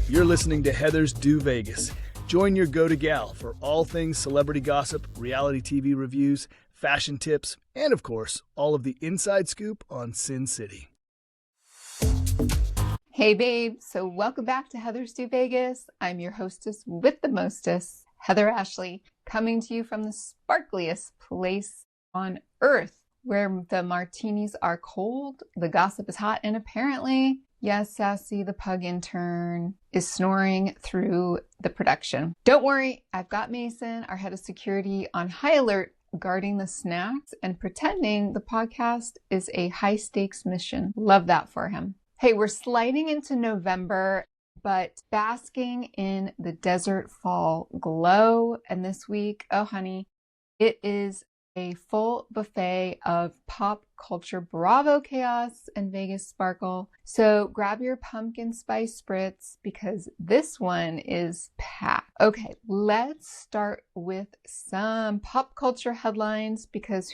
You're listening to Heather's Do Vegas. Join your go-to-gal for all things celebrity gossip, reality TV reviews, fashion tips, and of course, all of the inside scoop on Sin City. Hey babe, so welcome back to Heather's Do Vegas. I'm your hostess with the mostest, Heather Ashley, coming to you from the sparkliest place on earth, where the martinis are cold, the gossip is hot, and apparently, yes, Sassy, the pug intern, is snoring through the production. Don't worry, I've got Mason, our head of security, on high alert, guarding the snacks and pretending the podcast is a high-stakes mission. Love that for him. Hey, we're sliding into November, but basking in the desert fall glow. And this week, oh honey, it is a full buffet of pop culture Bravo chaos and Vegas sparkle. So grab your pumpkin spice spritz because this one is packed. Okay, let's start with some pop culture headlines because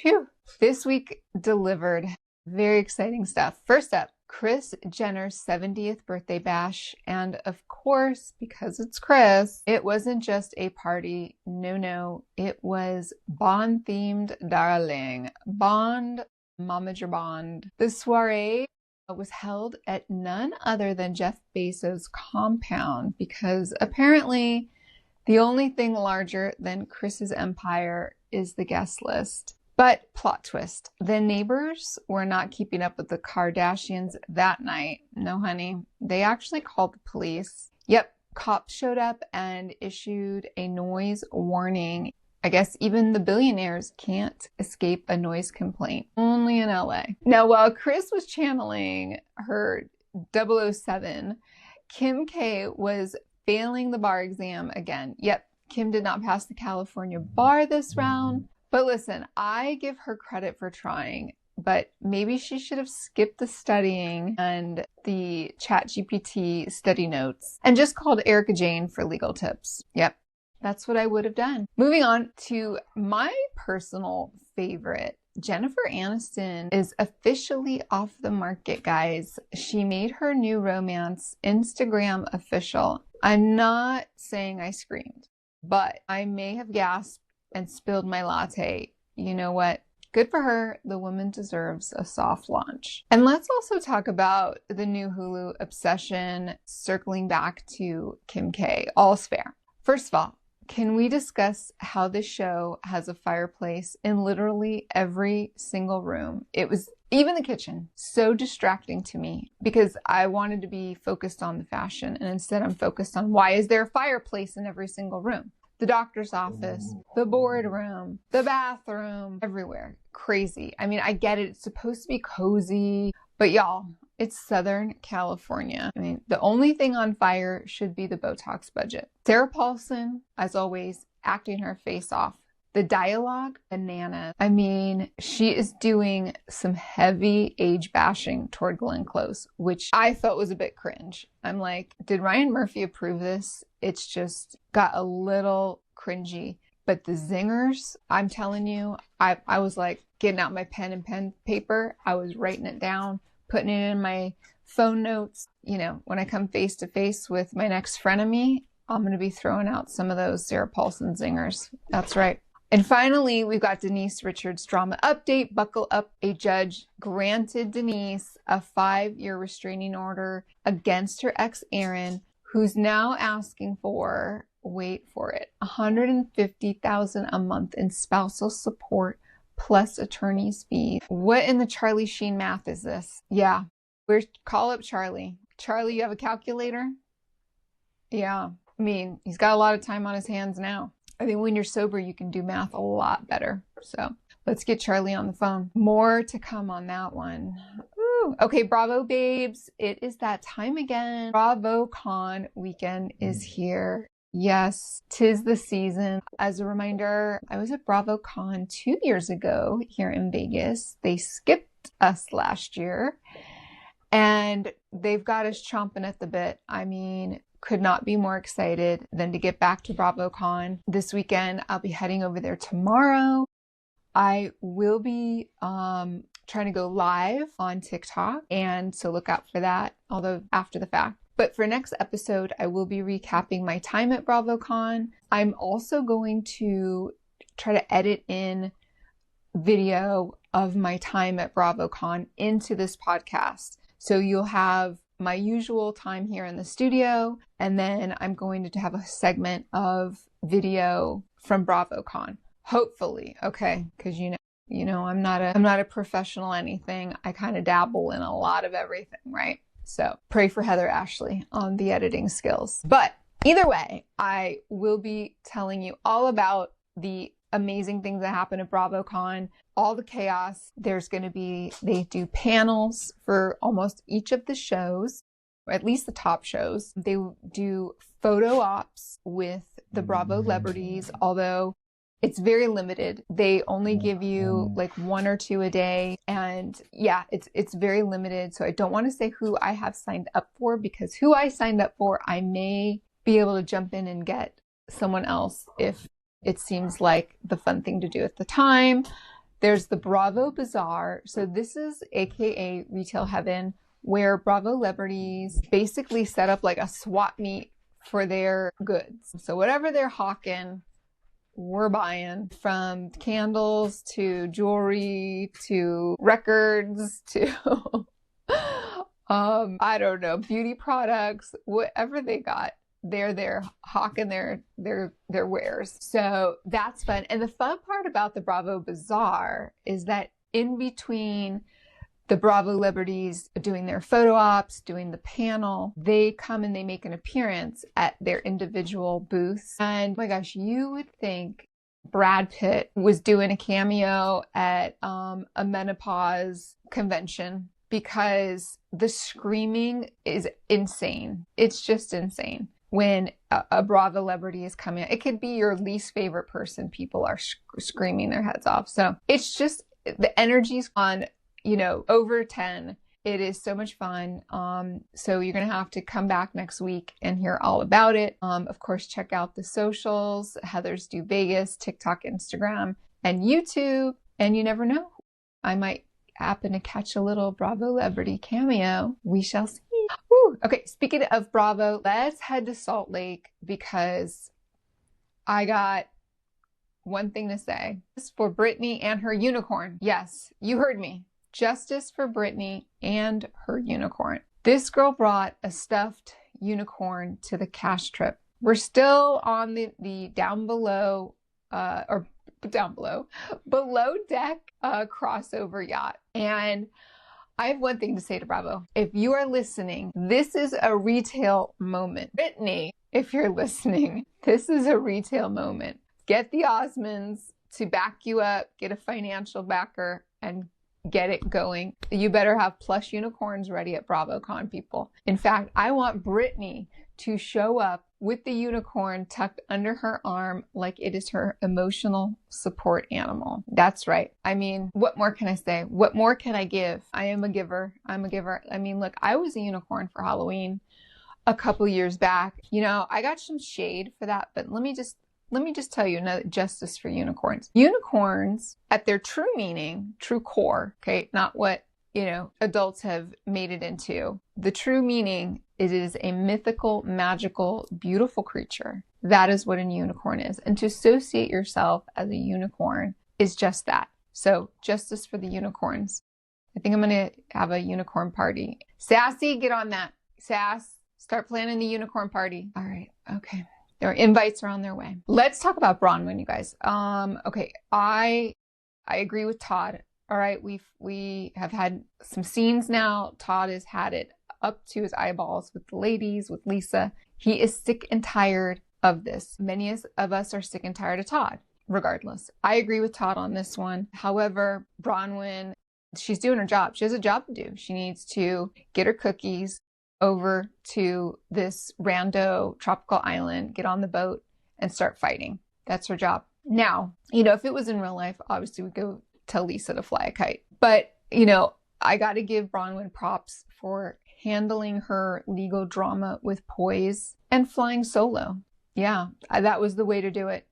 this week delivered very exciting stuff. First up, Kris Jenner's 70th birthday bash. And of course, because it's Kris, it wasn't just a party. No, it was Bond themed, darling. Bond, Momager Bond. The soiree was held at none other than Jeff Bezos' compound because apparently the only thing larger than Kris's empire is the guest list. But plot twist, the neighbors were not keeping up with the Kardashians that night. No, honey, they actually called the police. Yep, cops showed up and issued a noise warning. I guess even the billionaires can't escape a noise complaint. Only in LA. Now, while Kris was channeling her 007, Kim K was failing the bar exam again. Yep, Kim did not pass the California bar this round. But listen, I give her credit for trying, but maybe she should have skipped the studying and the ChatGPT study notes and just called Erica Jane for legal tips. Yep, that's what I would have done. Moving on to my personal favorite. Jennifer Aniston is officially off the market, guys. She made her new romance Instagram official. I'm not saying I screamed, but I may have gasped and spilled my latte. You know what? Good for her. The woman deserves a soft launch. And let's also talk about the new Hulu obsession, circling back to Kim K. All's fair. First of all, can we discuss how this show has a fireplace in literally every single room? It was, even the kitchen, so distracting to me because I wanted to be focused on the fashion and instead I'm focused on why is there a fireplace in every single room? The doctor's office, the boardroom, the bathroom, everywhere. Crazy. I mean, I get it. It's supposed to be cozy, but y'all, it's Southern California. I mean, the only thing on fire should be the Botox budget. Sarah Paulson, as always, acting her face off. The dialogue, banana. I mean, she is doing some heavy age bashing toward Glenn Close, which I felt was a bit cringe. I'm like, did Ryan Murphy approve this? It's just got a little cringy. But the zingers, I'm telling you, I was like getting out my pen and paper. I was writing it down, putting it in my phone notes. You know, when I come face to face with my next frenemy, I'm going to be throwing out some of those Sarah Paulson zingers. That's right. And finally, we've got Denise Richards' drama update. Buckle up. A judge granted Denise a 5-year restraining order against her ex, Aaron, who's now asking for, wait for it, $150,000 a month in spousal support plus attorney's fees. What in the Charlie Sheen math is this? Yeah, call up Charlie. Charlie, you have a calculator? Yeah, I mean, he's got a lot of time on his hands now. I think when you're sober, you can do math a lot better. So let's get Charlie on the phone. More to come on that one. Ooh. Okay, Bravo babes. It is that time again. BravoCon weekend is here. Yes, 'tis the season. As a reminder, I was at BravoCon 2 years ago here in Vegas. They skipped us last year and they've got us chomping at the bit. I mean, could not be more excited than to get back to BravoCon this weekend. I'll be heading over there tomorrow. I will be trying to go live on TikTok, and so look out for that, although after the fact. But for next episode, I will be recapping my time at BravoCon. I'm also going to try to edit in video of my time at BravoCon into this podcast. So you'll have my usual time here in the studio, and then I'm going to have a segment of video from BravoCon. Hopefully, okay? Because I'm not a professional anything. I kind of dabble in a lot of everything, right? So pray for Heather Ashley on the editing skills. But either way, I will be telling you all about the amazing things that happen at BravoCon, all the chaos. They do panels for almost each of the shows, or at least the top shows. They do photo ops with the Bravo celebrities, although it's very limited. They only give you like 1 or 2 a day. And yeah, it's very limited. So I don't want to say who I have signed up for, because who I signed up for, I may be able to jump in and get someone else if it seems like the fun thing to do at the time. There's the Bravo Bazaar. So this is AKA Retail Heaven, where Bravo celebrities basically set up like a swap meet for their goods. So whatever they're hawking, we're buying, from candles to jewelry to records to I don't know, beauty products, whatever they got. They're there hawking their wares. So that's fun. And the fun part about the Bravo Bazaar is that in between the Bravo celebrities doing their photo ops, doing the panel, they come and they make an appearance at their individual booths. And oh my gosh, you would think Brad Pitt was doing a cameo at a menopause convention, because the screaming is insane. It's just insane. When a Bravo celebrity is coming, it could be your least favorite person. People are screaming their heads off. So it's just, the energy's on, over 10. It is so much fun. So you're going to have to come back next week and hear all about it. Of course, check out the socials, Heather's Do Vegas, TikTok, Instagram, and YouTube. And you never know, I might happen to catch a little Bravo celebrity cameo. We shall see. Woo. Okay, speaking of Bravo, let's head to Salt Lake, because I got one thing to say. Justice for Britney and her unicorn. Yes, you heard me. Justice for Britney and her unicorn. This girl brought a stuffed unicorn to the cash trip. We're still on the below deck crossover yacht. And I have one thing to say to Bravo. If you are listening, this is a retail moment. Britney, if you're listening, this is a retail moment. Get the Osmonds to back you up, get a financial backer, and get it going. You better have plush unicorns ready at BravoCon, people. In fact, I want Britney to show up with the unicorn tucked under her arm like it is her emotional support animal. That's right. I mean, what more can I say? What more can I give? I am a giver. I'm a giver. I mean, look, I was a unicorn for Halloween a couple years back. I got some shade for that, but let me just tell you, no, justice for unicorns. Unicorns, at their true meaning, true core, okay, not what, adults have made it into. The true meaning, it is a mythical, magical, beautiful creature. That is what a unicorn is. And to associate yourself as a unicorn is just that. So justice for the unicorns. I think I'm going to have a unicorn party. Sassy, get on that. Sass, start planning the unicorn party. All right. Okay. Their invites are on their way. Let's talk about Bronwyn, you guys. Okay, I agree with Todd. All right, we have had some scenes now. Todd has had it up to his eyeballs with the ladies, with Lisa. He is sick and tired of this. Many of us are sick and tired of Todd, regardless. I agree with Todd on this one. However, Bronwyn, she's doing her job. She has a job to do. She needs to get her cookies over to this rando tropical island, get on the boat, and start fighting. That's her job. Now, if it was in real life, obviously we'd go tell Lisa to fly a kite. But, I got to give Bronwyn props for handling her legal drama with poise and flying solo. Yeah, that was the way to do it.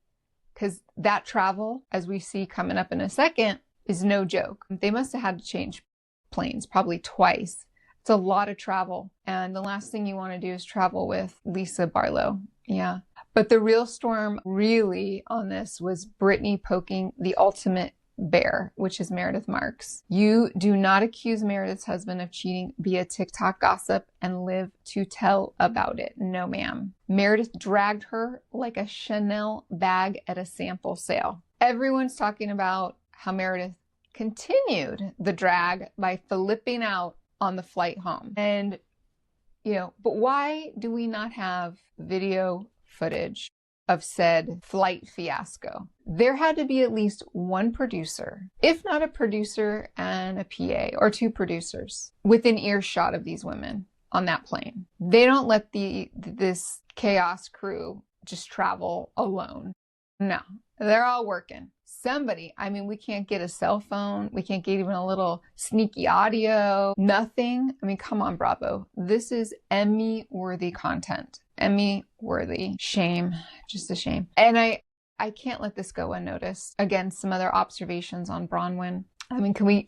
Because that travel, as we see coming up in a second, is no joke. They must have had to change planes probably twice, It's a lot of travel. And the last thing you want to do is travel with Lisa Barlow. Yeah. But the real storm really on this was Brittany poking the ultimate bear, which is Meredith Marks. You do not accuse Meredith's husband of cheating via TikTok gossip and live to tell about it. No, ma'am. Meredith dragged her like a Chanel bag at a sample sale. Everyone's talking about how Meredith continued the drag by flipping out on the flight home. And, but why do we not have video footage of said flight fiasco? There had to be at least one producer, if not a producer and a PA, or two producers within earshot of these women on that plane. They don't let this chaos crew just travel alone. No, they're all working. Somebody, we can't get a cell phone. We can't get even a little sneaky audio, nothing. Come on, Bravo. This is Emmy-worthy content. Emmy-worthy. Shame. Just a shame. And I can't let this go unnoticed. Again, some other observations on Bronwyn. Can we,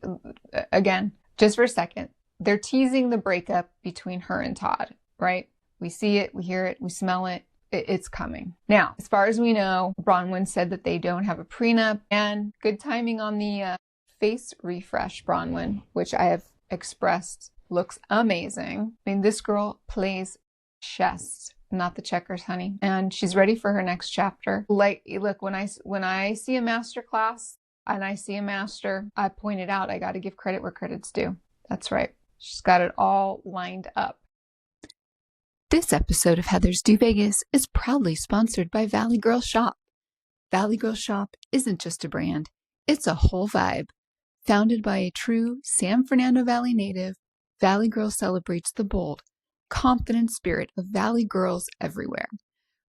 again, just for a second, they're teasing the breakup between her and Todd, right? We see it, we hear it, we smell it. It's coming. Now, as far as we know, Bronwyn said that they don't have a prenup, and good timing on the face refresh Bronwyn, which I have expressed looks amazing. This girl plays chess, not the checkers, honey. And she's ready for her next chapter. Look, when I see a master class and I see a master, I point it out. I got to give credit where credit's due. That's right. She's got it all lined up. This episode of Heather's Do Vegas is proudly sponsored by Valley Girl Shop. Valley Girl Shop isn't just a brand, it's a whole vibe. Founded by a true San Fernando Valley native, Valley Girl celebrates the bold, confident spirit of Valley girls everywhere.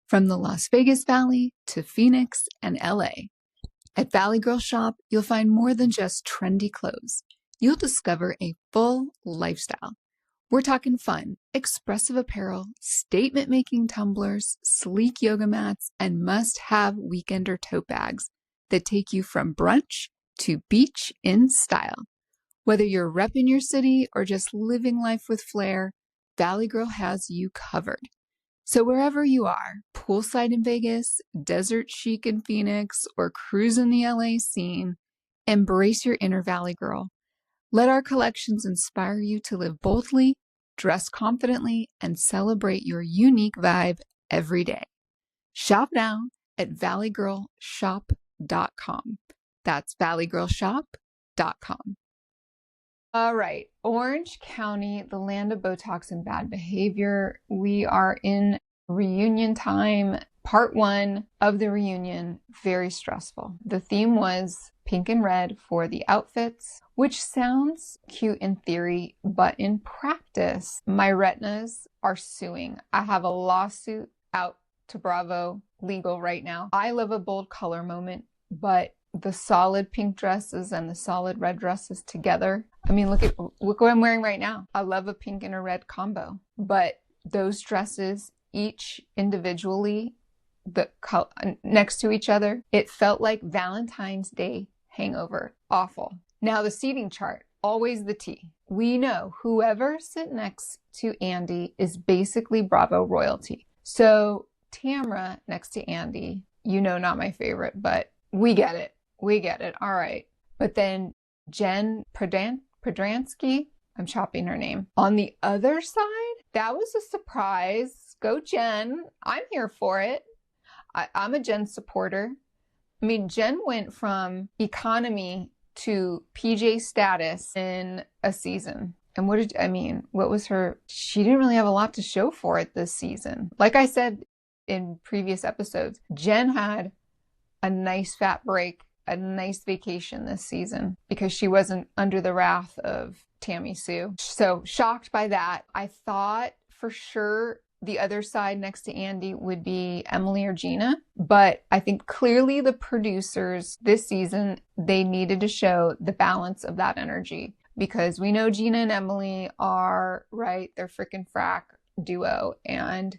From the Las Vegas Valley to Phoenix and LA. At Valley Girl Shop, you'll find more than just trendy clothes. You'll discover a full lifestyle. We're talking fun, expressive apparel, statement-making tumblers, sleek yoga mats, and must-have weekender tote bags that take you from brunch to beach in style. Whether you're repping your city or just living life with flair, Valley Girl has you covered. So wherever you are, poolside in Vegas, desert chic in Phoenix, or cruising the LA scene, embrace your inner Valley Girl. Let our collections inspire you to live boldly, dress confidently, and celebrate your unique vibe every day. Shop now at valleygirlshop.com. That's valleygirlshop.com. All right, Orange County, the land of Botox and bad behavior. We are in reunion time. Part 1 of the reunion, very stressful. The theme was pink and red for the outfits, which sounds cute in theory, but in practice, my retinas are suing. I have a lawsuit out to Bravo legal right now. I love a bold color moment, but the solid pink dresses and the solid red dresses together. Look what I'm wearing right now. I love a pink and a red combo, but those dresses each individually, next to each other, it felt like Valentine's Day hangover. Awful. Now the seating chart, always the tea. We know whoever sits next to Andy is basically Bravo royalty. So Tamra next to Andy, not my favorite, but we get it. We get it. All right. But then Jen Pradransky, I'm chopping her name. On the other side, that was a surprise. Go Jen. I'm here for it. I'm a Jen supporter. Jen went from economy to PJ status in a season. And what was her, she didn't really have a lot to show for it this season. Like I said in previous episodes, Jen had a nice fat break, a nice vacation this season because she wasn't under the wrath of Tammy Sue. So shocked by that. I thought for sure the other side next to Andy would be Emily or Gina, but I think clearly the producers this season, they needed to show the balance of that energy because we know Gina and Emily are, right, they're frickin' frack duo, and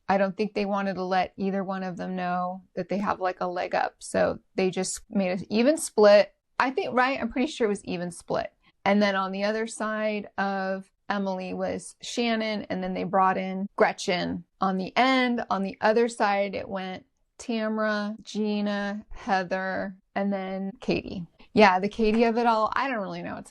I don't think they wanted to let either one of them know that they have like a leg up. So they just made an even split. I think, right? I'm pretty sure it was even split. And then on the other side of Emily was Shannon, and then they brought in Gretchen on the end. On the other side, it went Tamra, Gina, Heather, and then Katie. Yeah, the Katie of it all, I don't really know.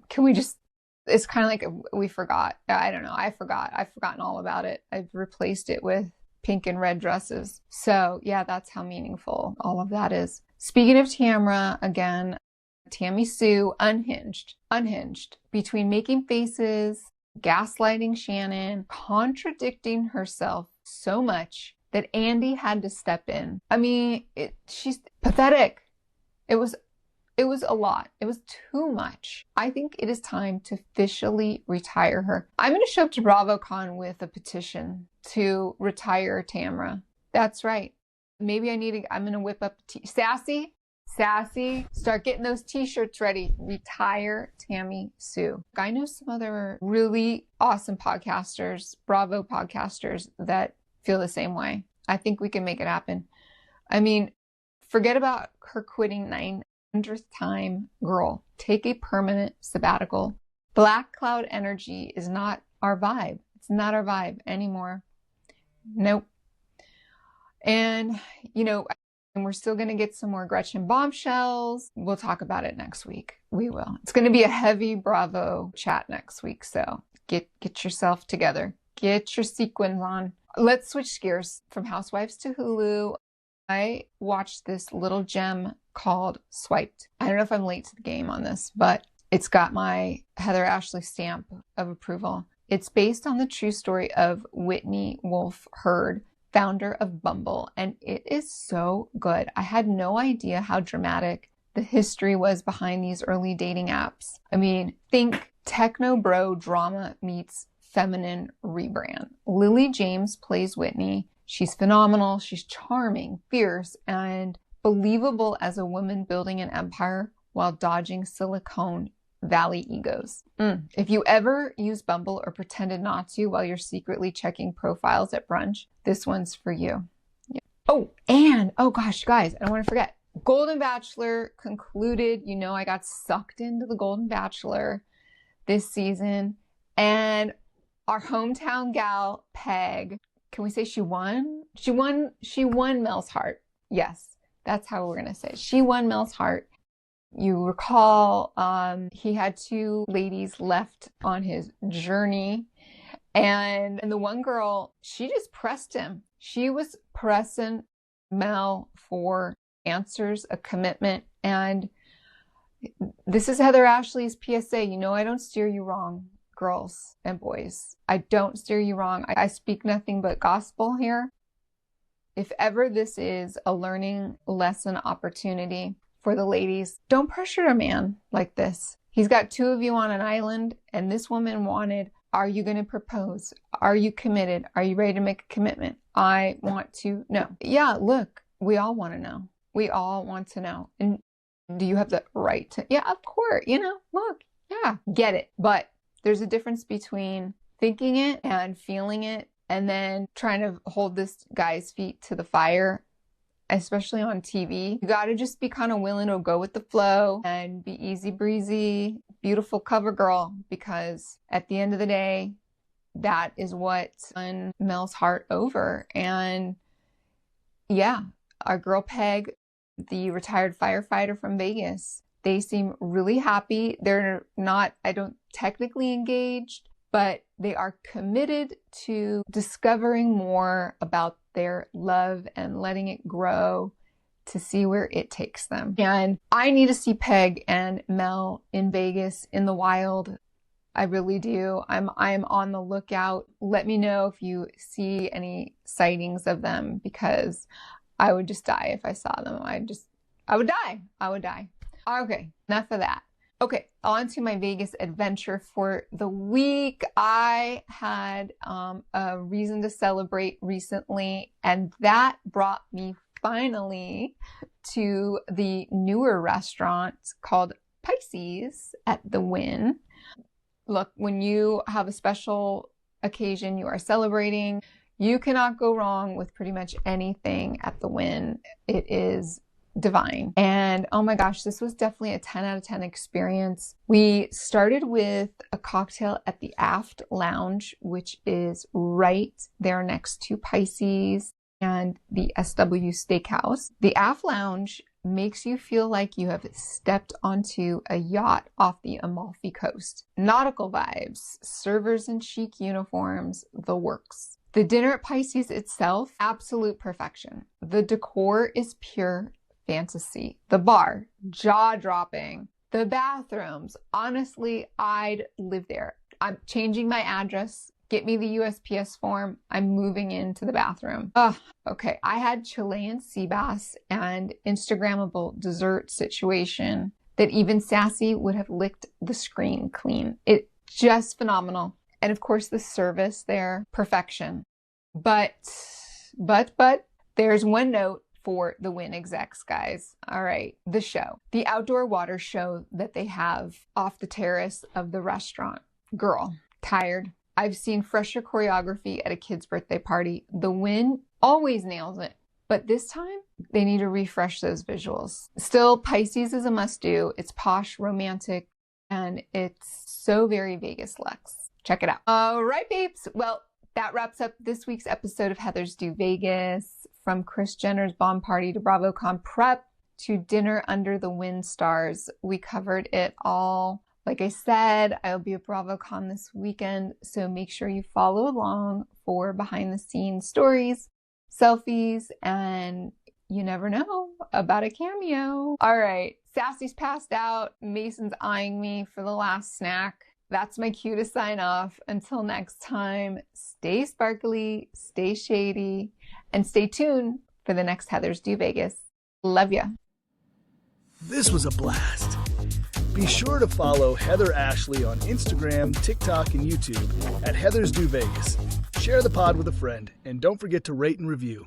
Can we just, it's kind of like we forgot. I don't know. I've forgotten all about it. I've replaced it with pink and red dresses. So yeah, that's how meaningful all of that is. Speaking of Tamra, again, Tammy Sue, unhinged between making faces, gaslighting Shannon, contradicting herself so much that Andy had to step in. I mean, she's pathetic. It was a lot. It was too much. I think it is time to officially retire her. I'm going to show up to BravoCon with a petition to retire Tamra. That's right. Maybe I'm going to whip up Sassy, start getting those t-shirts ready. Retire Tammy Sue. I know some other really awesome podcasters, Bravo podcasters, that feel the same way. I think we can make it happen. I mean, forget about her quitting 900th time. Girl, take a permanent sabbatical. Black cloud energy is not our vibe. It's not our vibe anymore. Nope. And, and we're still going to get some more Gretchen bombshells. We'll talk about it next week. We will. It's going to be a heavy Bravo chat next week. So get yourself together. Get your sequins on. Let's switch gears from Housewives to Hulu. I watched this little gem called Swiped. I don't know if I'm late to the game on this, but it's got my Heather Ashley stamp of approval. It's based on the true story of Whitney Wolfe Herd, founder of Bumble, and it is so good. I had no idea how dramatic the history was behind these early dating apps. I mean, think techno bro drama meets feminine rebrand. Lily James plays Whitney. She's phenomenal. She's charming, fierce, and believable as a woman building an empire while dodging Silicon Valley egos. If you ever use Bumble or pretended not to while you're secretly checking profiles at brunch, this one's for you. Yeah. Oh gosh, guys, I don't want to forget. Golden Bachelor concluded. I got sucked into the Golden Bachelor this season, and our hometown gal, Peg, can we say she won? She won Mel's heart. Yes, that's how we're going to say it. She won Mel's heart. You recall he had two ladies left on his journey, and the one girl, she just pressed him. She was pressing Mel for answers, a commitment, and this is Heather Ashley's PSA. I don't steer you wrong, girls and boys. I don't steer you wrong. I speak nothing but gospel here. If ever this is a learning lesson opportunity for the ladies, don't pressure a man like this. He's got two of you on an island, and this woman wanted, are you going to propose? Are you committed? Are you ready to make a commitment? I want to know. Yeah, look, we all want to know. We all want to know. And do you have the right to? Yeah, of course. Look, yeah, get it. But there's a difference between thinking it and feeling it and then trying to hold this guy's feet to the fire, especially on TV. You got to just be kind of willing to go with the flow and be easy breezy, beautiful cover girl, because at the end of the day, that is what won Mel's heart over. And yeah, our girl Peg, the retired firefighter from Vegas, they seem really happy. They're not, I don't technically engaged, but they are committed to discovering more about their love and letting it grow to see where it takes them. And I need to see Peg and Mel in Vegas in the wild. I really do. I'm on the lookout. Let me know if you see any sightings of them, because I would just die if I saw them. I would die. Okay, enough of that. Okay, on to my Vegas adventure for the week. I had a reason to celebrate recently, and that brought me finally to the newer restaurant called Pisces at the Wynn. Look, when you have a special occasion you are celebrating, you cannot go wrong with pretty much anything at the Wynn. It is divine. And oh my gosh, this was definitely a 10 out of 10 experience. We started with a cocktail at the Aft Lounge, which is right there next to Pisces and the SW Steakhouse. The Aft Lounge makes you feel like you have stepped onto a yacht off the Amalfi Coast. Nautical vibes, servers in chic uniforms, the works. The dinner at Pisces itself, absolute perfection. The decor is pure fantasy. The bar, jaw-dropping. The bathrooms, honestly, I'd live there. I'm changing my address. Get me the USPS form. I'm moving into the bathroom. Okay. I had Chilean sea bass and Instagrammable dessert situation that even Sassy would have licked the screen clean. It just phenomenal. And of course the service there, perfection. But there's one note for the Wynn execs, guys. All right. The show, the outdoor water show that they have off the terrace of the restaurant. Girl, tired. I've seen fresher choreography at a kid's birthday party. The Wynn always nails it, but this time they need to refresh those visuals. Still, Pisces is a must-do. It's posh, romantic, and it's so very Vegas luxe. Check it out. All right, babes. Well, that wraps up this week's episode of Heather's Do Vegas. From Kris Jenner's bomb party to BravoCon prep to dinner under the Wynn stars. We covered it all. Like I said, I'll be at BravoCon this weekend, so make sure you follow along for behind-the-scenes stories, selfies, and you never know about a cameo. All right, Sassy's passed out. Mason's eyeing me for the last snack. That's my cue to sign off. Until next time, stay sparkly, stay shady, and stay tuned for the next Heather's Do Vegas. Love ya. This was a blast. Be sure to follow Heather Ashley on Instagram, TikTok, and YouTube at Heather's Do Vegas. Share the pod with a friend, and don't forget to rate and review.